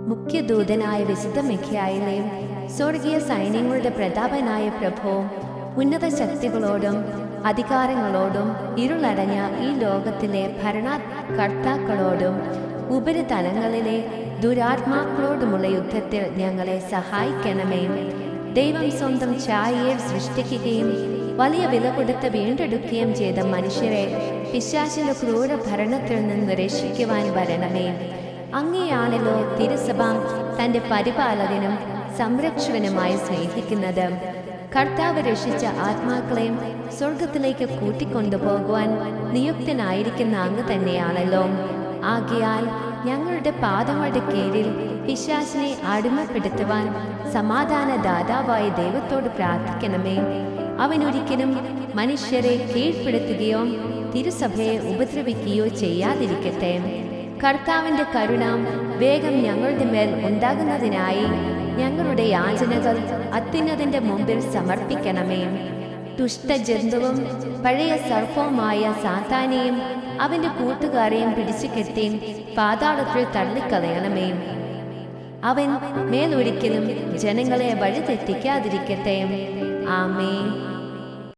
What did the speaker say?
മുഖ്യദൂതനായ വിശുദ്ധ മിഖായേലേ, സ്വർഗീയ സൈന്യങ്ങളുടെ പ്രതാപനായ പ്രഭോ, ഉന്നത ശക്തികളോടും അധികാരങ്ങളോടും ഇരുളടഞ്ഞ ഈ ലോകത്തിലെ ഭരണകർത്താക്കളോടും ഉപരിതലങ്ങളിലെ ദുരാത്മാക്കളോടുമുള്ള യുദ്ധത്തിൽ ഞങ്ങളെ സഹായിക്കണമേ. ദൈവം സ്വന്തം ഛായയിൽ സൃഷ്ടിക്കുകയും വലിയ വില കൊടുത്ത് വീണ്ടെടുക്കുകയും ചെയ്ത മനുഷ്യരെ പിശാചിന്റെ ക്രൂര ഭരണത്തിൽ നിന്ന് രക്ഷിക്കുവാൻ വരണമേ. അങ്ങനെയാണല്ലോ തിരുസഭ തന്റെ പരിപാലകനും സംരക്ഷകനുമായി സ്നേഹിക്കുന്നത്. കർത്താവ് രക്ഷിച്ച ആത്മാക്കളെയും സ്വർഗത്തിലേക്ക് കൂട്ടിക്കൊണ്ടുപോകുവാൻ നിയുക്തനായിരിക്കുന്ന അങ്ങ് തന്നെയാണല്ലോ. ആകയാൽ ഞങ്ങളുടെ പാദങ്ങളുടെ കീഴിൽ പിശാചിനെ അടിമപ്പെടുത്തുവാൻ സമാധാനദാതാവായ ദൈവത്തോട് പ്രാർത്ഥിക്കണമേ. അവനൊരിക്കലും മനുഷ്യരെ കീഴ്പ്പെടുത്തുകയോ തിരുസഭയെ ഉപദ്രവിക്കുകയോ ചെയ്യാതിരിക്കട്ടെ. കർത്താവിന്റെ കരുണ വേഗം ഞങ്ങളുടെ മേൽ ഉണ്ടാകുന്നതിനായി ഞങ്ങളുടെ യാചനകൾ അത്യുന്നതന്റെ മുമ്പിൽ സമർപ്പിക്കണമേ. ദുഷ്ടജന്തുവും പഴയ സർപ്പവുമായ സാത്താനെയും അവന്റെ കൂട്ടുകാരെയും പിടിച്ചു കെട്ടി പാതാളത്തിൽ തള്ളിക്കളയണമേ. അവൻ മേലൊരിക്കലും ജനങ്ങളെ വഴിതെറ്റിക്കാതിരിക്കട്ടെ. ആമേൻ.